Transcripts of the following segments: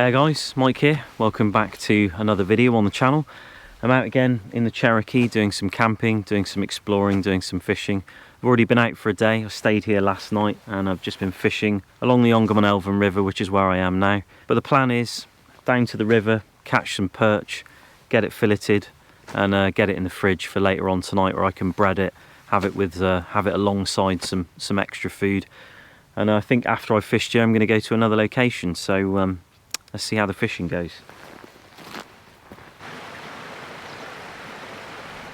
Hey guys, Mike here. Welcome back to another video on the channel. I'm out again in the Cherokee doing some camping, doing some exploring, doing some fishing. I've already been out for a day. I stayed here last night and I've just been fishing along the Overland River, which is where I am now. But the plan is down to the river, catch some perch, get it filleted and get it in the fridge for later on tonight, where I can bread it, have it alongside some extra food. And I think after I've fished here, I'm going to go to another location. So let's see how the fishing goes.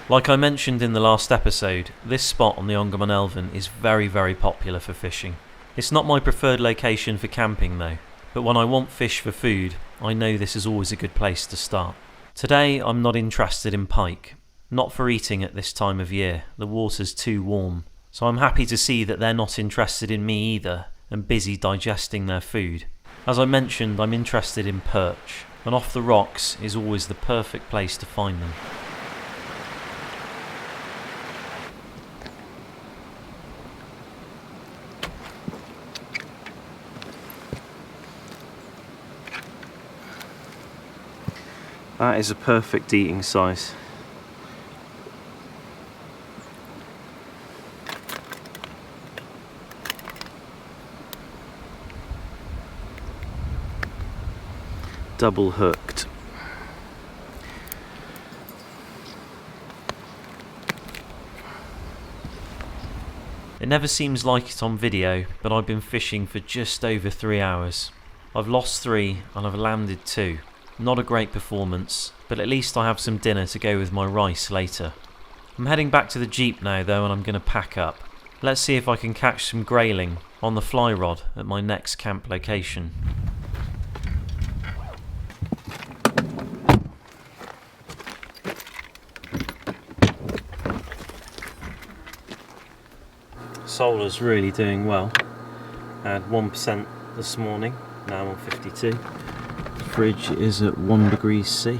Like I mentioned in the last episode, this spot on the Overland is very popular for fishing. It's not my preferred location for camping though, but when I want fish for food, I know this is always a good place to start. Today I'm not interested in pike, not for eating at this time of year, the water's too warm. So I'm happy to see that they're not interested in me either and busy digesting their food. As I mentioned, I'm interested in perch, and off the rocks is always the perfect place to find them. That is a perfect eating size. Double hooked. It never seems like it on video, but I've been fishing for just over 3 hours. I've lost 3 and I've landed 2. Not a great performance, but at least I have some dinner to go with my rice later. I'm heading back to the Jeep now though, and I'm going to pack up. Let's see if I can catch some grayling on the fly rod at my next camp location. Solar's really doing well. I had 1% this morning, now I'm on 52. The fridge is at 1 degrees C.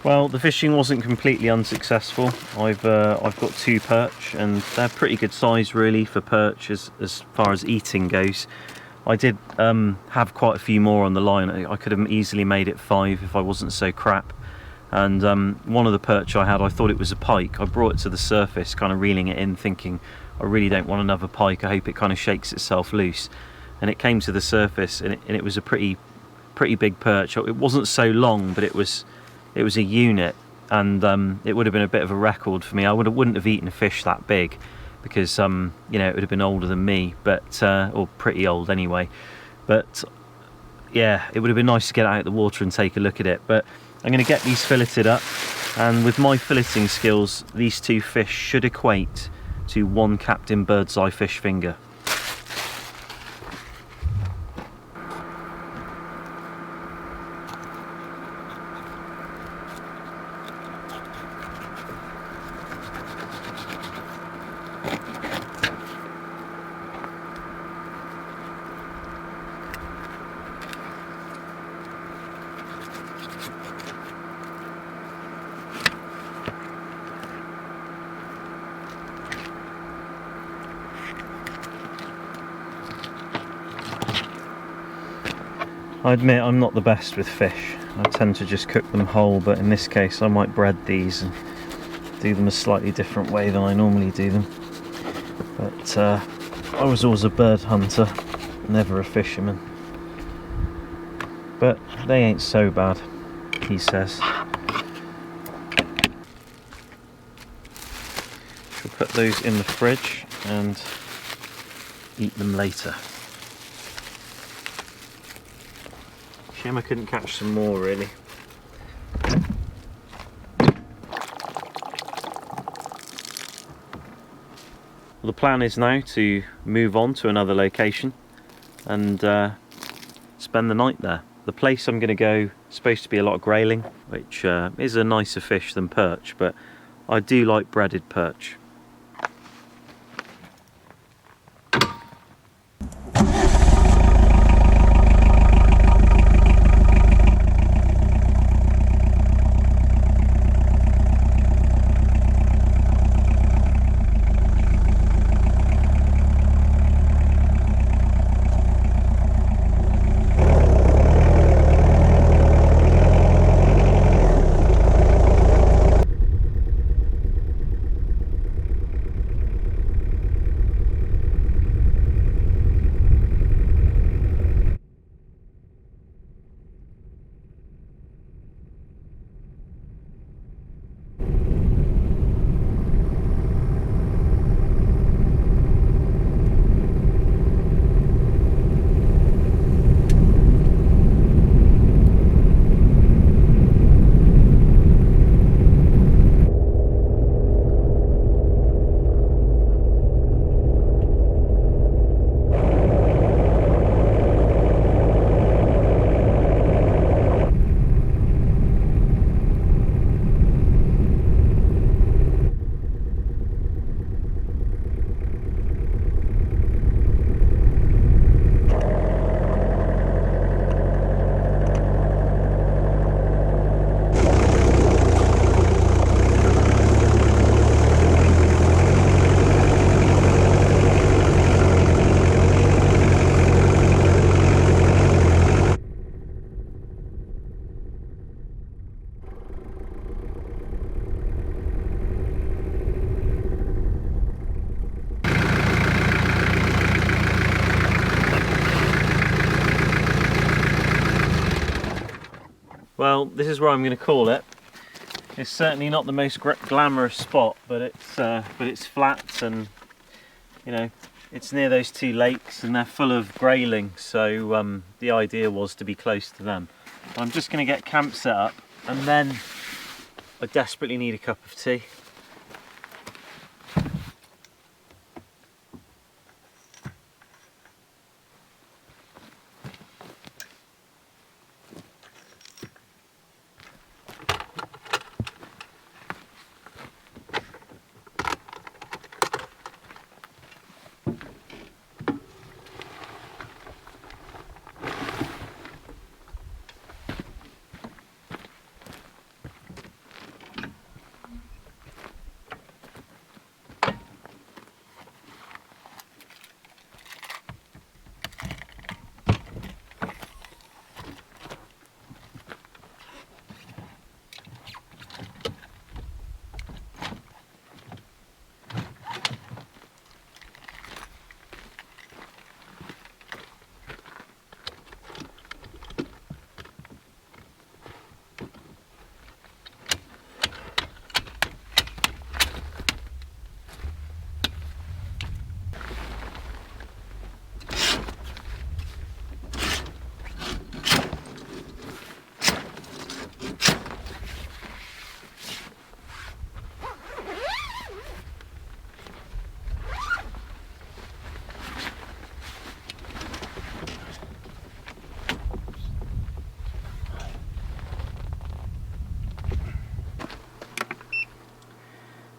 Well, the fishing wasn't completely unsuccessful. I've got 2 perch and they're pretty good size really for perch as far as eating goes. I did have quite a few more on the line. I could have easily made it 5 if I wasn't so crap. And one of the perch I had, I thought it was a pike. I brought it to the surface, kind of reeling it in, thinking I really don't want another pike. I hope it kind of shakes itself loose. And it came to the surface, and it was a pretty big perch. It wasn't so long, but it was a unit, and it would have been a bit of a record for me. I wouldn't have eaten a fish that big, because you know, it would have been older than me, but or pretty old anyway. But yeah, it would have been nice to get it out of the water and take a look at it. But I'm going to get these filleted up, and with my filleting skills, these 2 fish should equate to 1 Captain Birdseye fish finger. I admit I'm not the best with fish. I tend to just cook them whole, but in this case I might bread these and do them a slightly different way than I normally do them. But I was always a bird hunter, never a fisherman. But they ain't so bad, he says. We'll put those in the fridge and eat them later. Shame I couldn't catch some more really. Well, the plan is now to move on to another location and spend the night there. The place I'm going to go is supposed to be a lot of grayling, which is a nicer fish than perch, but I do like breaded perch. Well, this is where I'm going to call it. It's certainly not the most glamorous spot, but it's flat, and you know, it's near those two lakes and they're full of grayling, so the idea was to be close to them. I'm just going to get camp set up, and then I desperately need a cup of tea.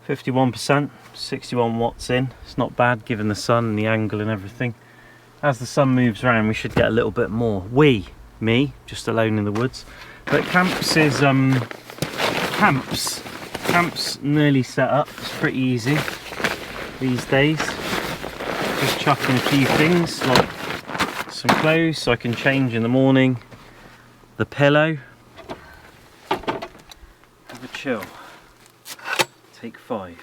51%, 61 watts in. It's not bad given the sun and the angle and everything. As the sun moves around, we should get a little bit more. Me, just alone in the woods. But camps nearly set up. It's pretty easy these days. Just chucking a few things like some clothes so I can change in the morning. The pillow. Have a chill. Take 5.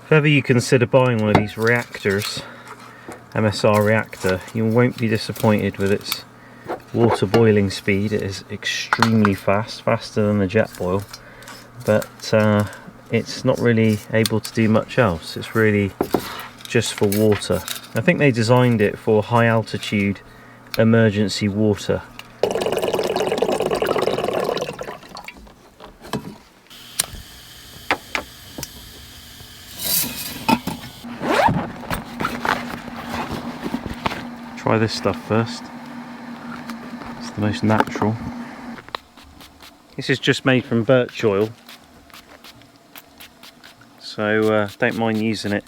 If ever you consider buying one of these reactors, MSR reactor, you won't be disappointed with its water boiling speed. It is extremely fast, faster than the jet boil, but it's not really able to do much else. It's really just for water. I think they designed it for high altitude emergency water. Try this stuff first. It's the most natural. This is just made from birch oil, so don't mind using it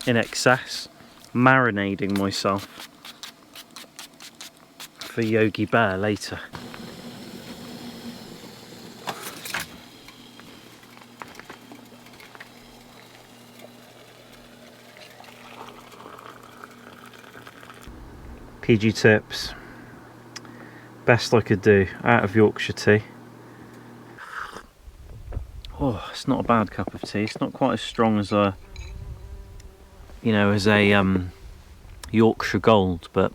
in excess. Marinating myself for Yogi Bear later. PG tips, best I could do out of Yorkshire tea. Oh, it's not a bad cup of tea. It's not quite as strong as a, you know, as a Yorkshire Gold, but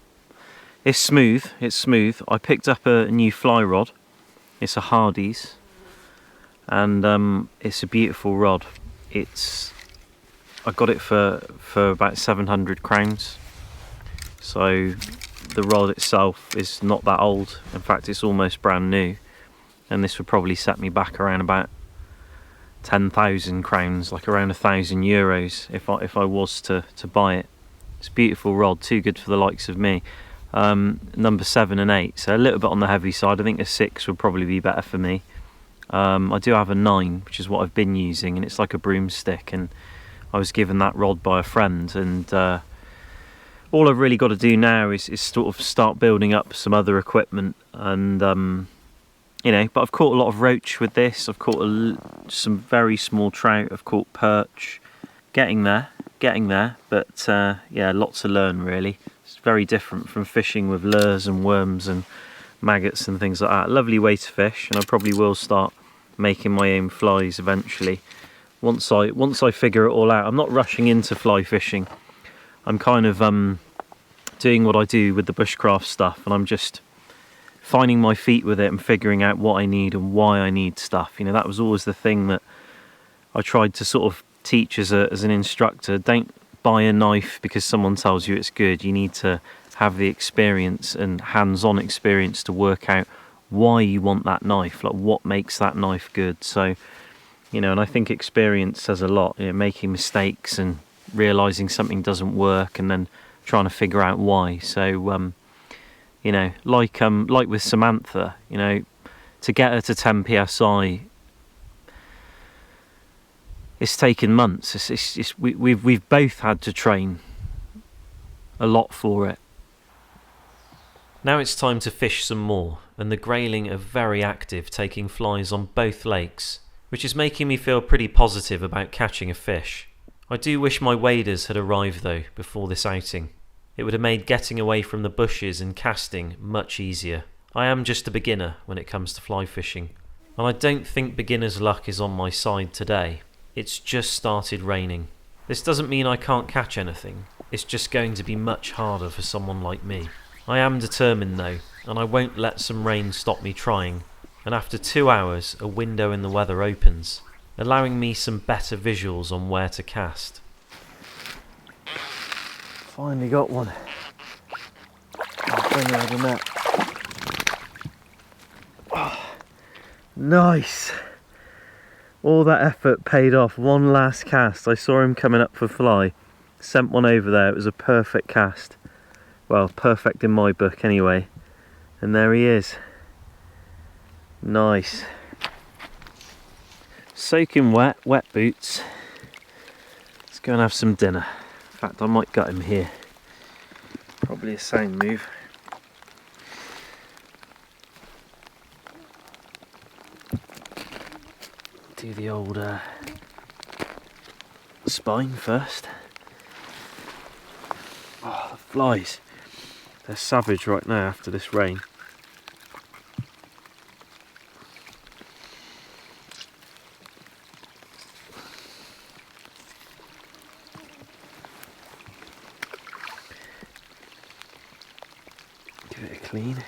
it's smooth. It's smooth. I picked up a new fly rod. It's a Hardy's, and it's a beautiful rod. I got it for about 700 crowns. So the rod itself is not that old. In fact, it's almost brand new, and this would probably set me back around about 10,000 crowns, like around €1,000 if I was to buy it. It's a beautiful rod, too good for the likes of me. Number 7 and 8, so a little bit on the heavy side. I think a 6 would probably be better for me. I do have a 9, which is what I've been using, and it's like a broomstick, and I was given that rod by a friend, and all I've really got to do now is sort of start building up some other equipment, and you know, but I've caught a lot of roach with this. I've caught some very small trout. I've caught perch. Getting there, getting there, but yeah, lots to learn really. It's very different from fishing with lures and worms and maggots and things like that. Lovely way to fish, and I probably will start making my own flies eventually. Once I figure it all out. I'm not rushing into fly fishing. I'm kind of doing what I do with the bushcraft stuff, and I'm just finding my feet with it and figuring out what I need and why I need stuff. You know, that was always the thing that I tried to sort of teach as an instructor. Don't buy a knife because someone tells you it's good. You need to have the experience and hands-on experience to work out why you want that knife, like what makes that knife good. So, you know, and I think experience says a lot. You know, making mistakes and realizing something doesn't work and then trying to figure out why. So you know, like with Samantha, you know, to get her to 10 psi, it's taken months. We've both had to train a lot for it. Now it's time to fish some more, and the grayling are very active, taking flies on both lakes, which is making me feel pretty positive about catching a fish. I do wish my waders had arrived though before this outing. It would have made getting away from the bushes and casting much easier. I am just a beginner when it comes to fly fishing, and I don't think beginner's luck is on my side today. It's just started raining. This doesn't mean I can't catch anything, it's just going to be much harder for someone like me. I am determined though, and I won't let some rain stop me trying, and after 2 hours a window in the weather opens, allowing me some better visuals on where to cast. Finally got one. I'll bring her the net. Oh, nice! All that effort paid off. One last cast. I saw him coming up for fly. Sent one over there. It was a perfect cast. Well, perfect in my book anyway. And there he is. Nice. Soaking wet, wet boots. Let's go and have some dinner. In fact, I might gut him here. Probably a sound move. Do the old spine first. Oh, the flies. They're savage right now after this rain. Give it a clean.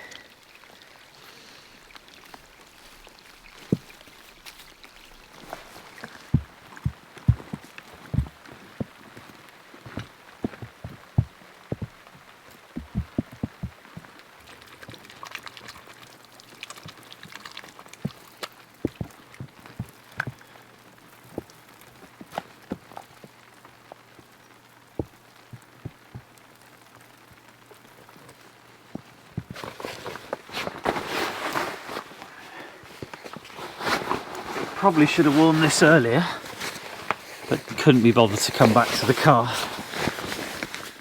Probably should have worn this earlier, but couldn't be bothered to come back to the car.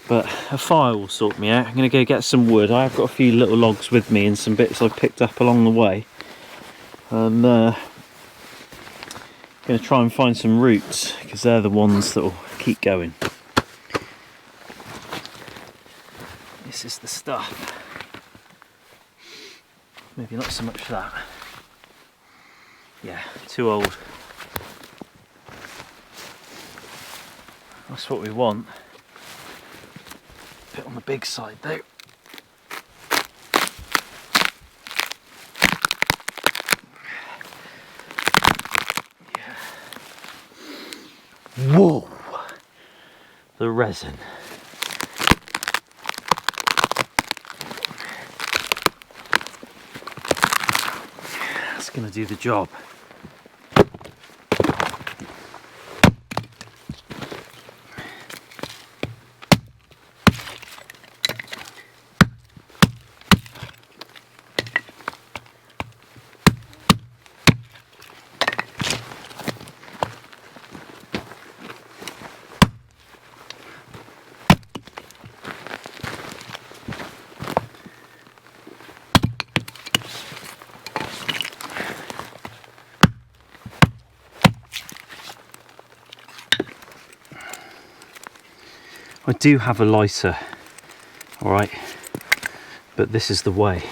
But a fire will sort me out. I'm going to go get some wood. I have got a few little logs with me and some bits I've picked up along the way. And going to try and find some roots, because they're the ones that will keep going. This is the stuff. Maybe not so much that. Yeah, too old. That's what we want. Bit on the big side though. Yeah. Whoa! The resin. That's gonna do the job. I do have a lighter, alright, but this is the way.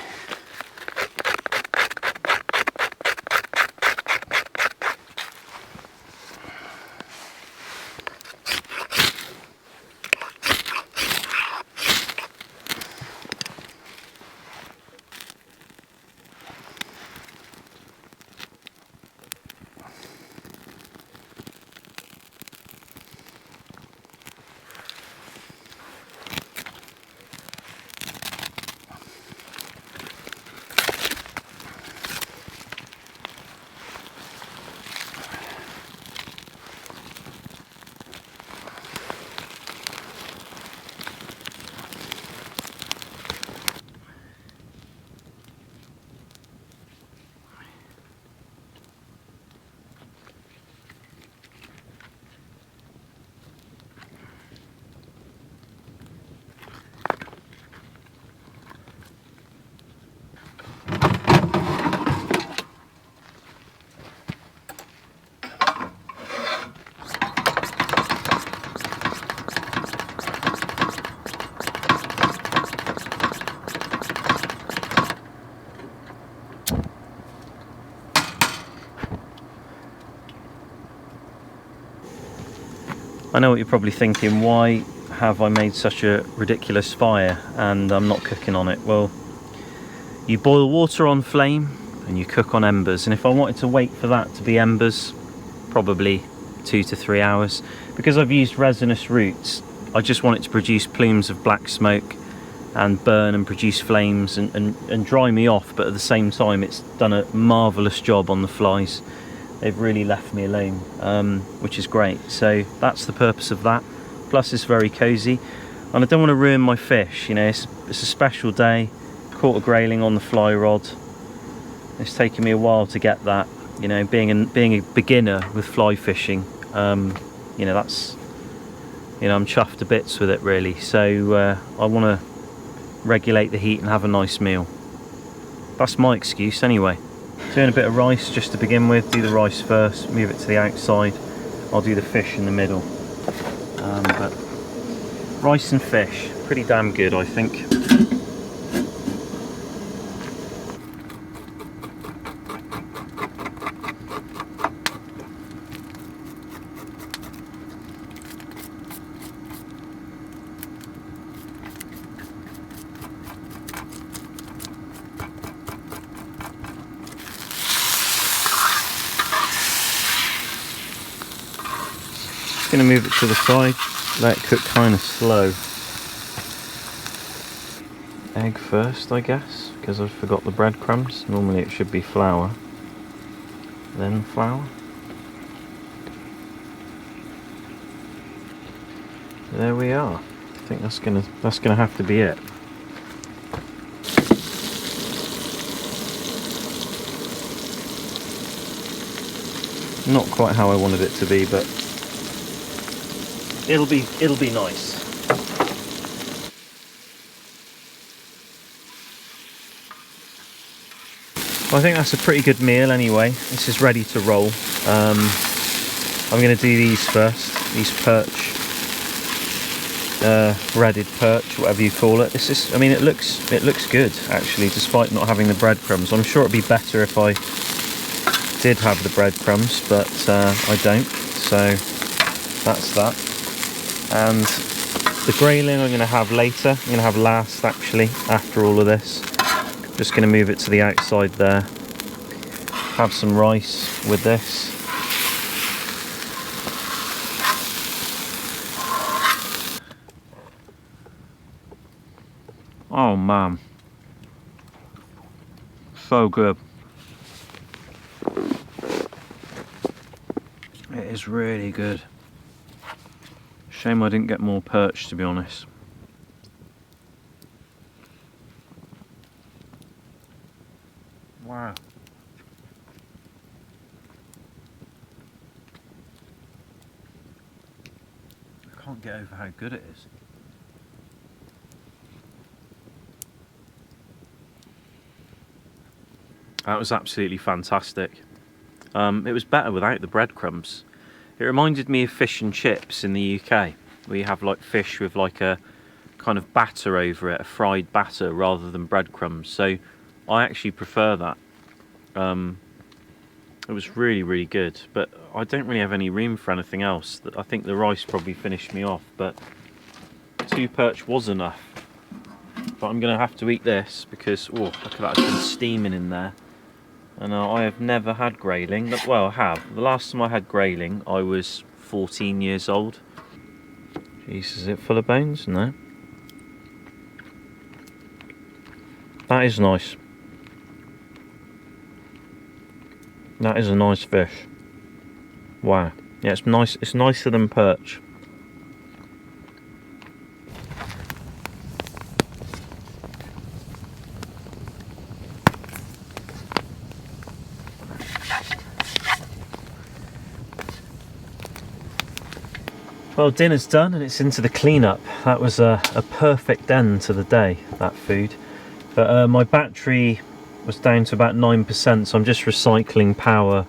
I know what you're probably thinking, why have I made such a ridiculous fire and I'm not cooking on it? Well, you boil water on flame and you cook on embers, and if I wanted to wait for that to be embers, probably 2 to 3 hours. Because I've used resinous roots, I just want it to produce plumes of black smoke and burn and produce flames and dry me off, but at the same time it's done a marvellous job on the flies. They've really left me alone, which is great. So that's the purpose of that. Plus it's very cozy, and I don't want to ruin my fish. You know, it's a special day. Caught a grayling on the fly rod. It's taken me a while to get that. You know, being a beginner with fly fishing, you know, that's, you know, I'm chuffed to bits with it really. So I want to regulate the heat and have a nice meal. That's my excuse anyway. Doing a bit of rice just to begin with. Do the rice first, move it to the outside. I'll do the fish in the middle. But rice and fish, pretty damn good, I think. Going to move it to the side, let it cook kind of slow. Egg first, I guess, because I forgot the breadcrumbs. Normally it should be flour, then flour. There we are. I think that's gonna have to be it. Not quite how I wanted it to be, but it'll be nice. Well, I think that's a pretty good meal anyway. This is ready to roll. I'm going to do these first. These perch, breaded perch, whatever you call it. This is, I mean, it looks good actually, despite not having the breadcrumbs. I'm sure it'd be better if I did have the breadcrumbs, but I don't. So that's that. And the grayling I'm going to have later. I'm going to have last actually, after all of this. Just going to move it to the outside there. Have some rice with this. Oh man, so good. It is really good. Shame I didn't get more perch, to be honest. Wow. I can't get over how good it is. That was absolutely fantastic. It was better without the breadcrumbs. It reminded me of fish and chips in the UK. where you have like fish with like a kind of batter over it, a fried batter rather than breadcrumbs. So I actually prefer that. It was really good, but I don't really have any room for anything else. I think the rice probably finished me off, but 2 perch was enough. But I'm gonna have to eat this because, oh, look at that, it's been steaming in there. And I have never had grayling. Well, I have. The last time I had grayling, I was 14 years old. Jeez, is it full of bones? No. That is nice. That is a nice fish. Wow. Yeah, it's nice. It's nicer than perch. Well, dinner's done and it's into the cleanup. That was a perfect end to the day, that food. But my battery was down to about 9%, so I'm just recycling power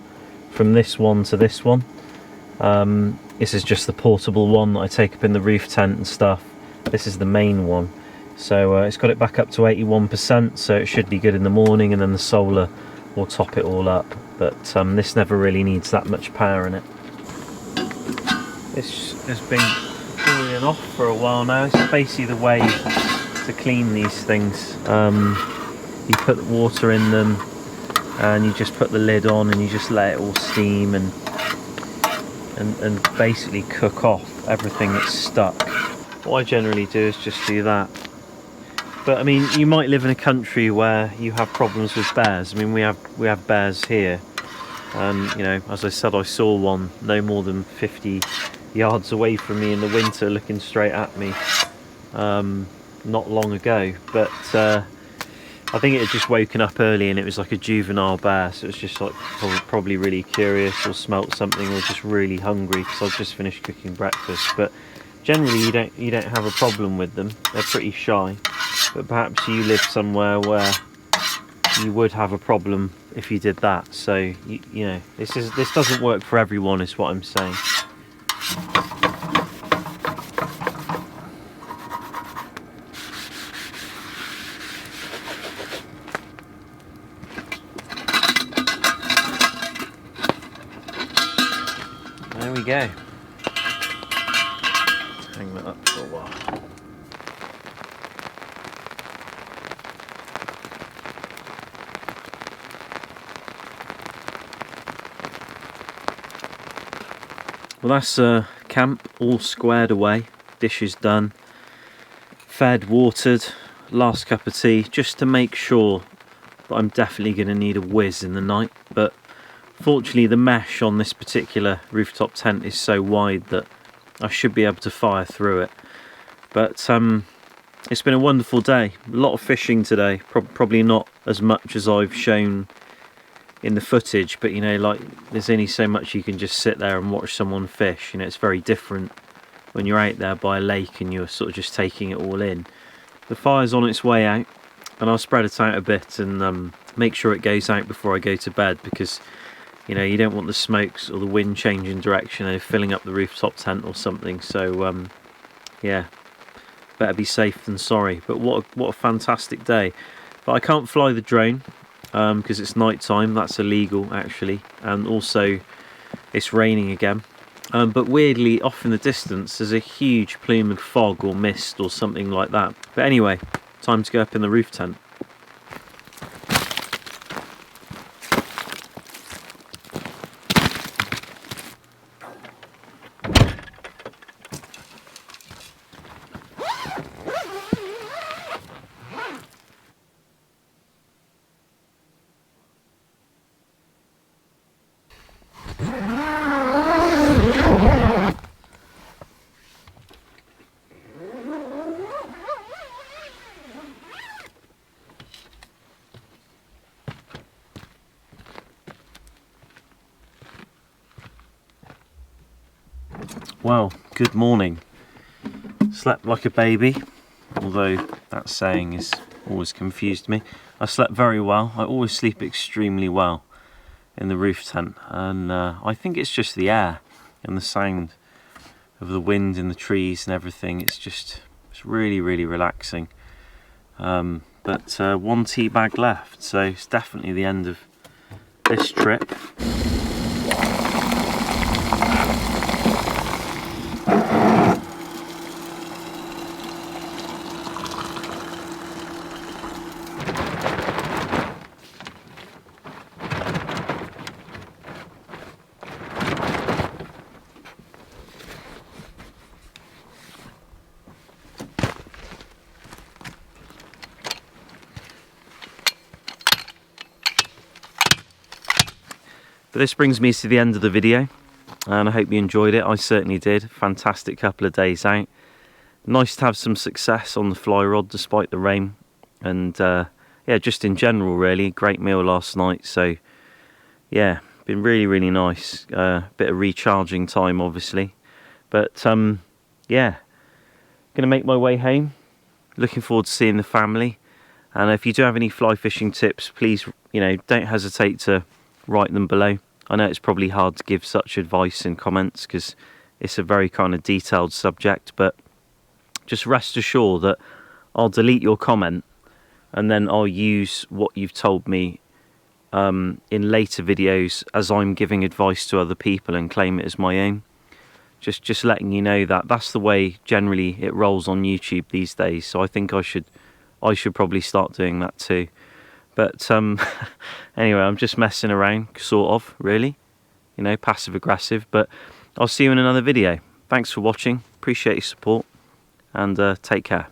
from this one to this one. This is just the portable one that I take up in the roof tent and stuff. This is the main one. So it's got it back up to 81%, so it should be good in the morning, and then the solar will top it all up. But this never really needs that much power in it. This has been cooling off for a while now. It's basically the way to clean these things. You put the water in them and you just put the lid on and you just let it all steam and basically cook off everything that's stuck. What I generally do is just do that. But I mean, you might live in a country where you have problems with bears. I mean, we have bears here, and you know, as I said, I saw one no more than 50 yards away from me in the winter looking straight at me not long ago. But I think it had just woken up early and it was like a juvenile bear, so it was just like probably really curious or smelt something or just really hungry because I've just finished cooking breakfast. But generally you don't have a problem with them. They're pretty shy, but perhaps you live somewhere where you would have a problem if you did that. So you know, this doesn't work for everyone, is what I'm saying. There we go. Hang that up for a while. Well, that's camp all squared away, dishes done, fed, watered, last cup of tea, just to make sure that I'm definitely going to need a whiz in the night. But fortunately the mesh on this particular rooftop tent is so wide that I should be able to fire through it. But it's been a wonderful day, a lot of fishing today, probably not as much as I've shown in the footage, but you know, like, there's only so much you can just sit there and watch someone fish. You know, it's very different when you're out there by a lake and you're sort of just taking it all in. The fire's on its way out, and I'll spread it out a bit and make sure it goes out before I go to bed, because you know, you don't want the smokes or the wind changing direction and filling up the rooftop tent or something. So yeah, better be safe than sorry. But what a fantastic day. But I can't fly the drone because it's night time. That's illegal actually, and also it's raining again. But weirdly, off in the distance there's a huge plume of fog or mist or something like that. But anyway, time to go up in the roof tent. Well, good morning. Slept like a baby, although that saying has always confused me. I slept very well. I always sleep extremely well in the roof tent, and I think it's just the air and the sound of the wind in the trees and everything. It's really, really relaxing. But one tea bag left, so it's definitely the end of this trip. But this brings me to the end of the video, and I hope you enjoyed it. I certainly did. Fantastic couple of days out. Nice to have some success on the fly rod despite the rain, and yeah, just in general really. Great meal last night, so yeah, been really, really nice. Bit of recharging time obviously, but yeah, gonna make my way home. Looking forward to seeing the family, and if you do have any fly fishing tips, please, you know, don't hesitate to write them below. I know it's probably hard to give such advice in comments because it's a very kind of detailed subject, but just rest assured that I'll delete your comment and then I'll use what you've told me in later videos as I'm giving advice to other people and claim it as my own. Just letting you know that that's the way generally it rolls on YouTube these days, so I think I should probably start doing that too. But anyway, I'm just messing around, sort of, really. You know, passive aggressive. But I'll see you in another video. Thanks for watching. Appreciate your support. And take care.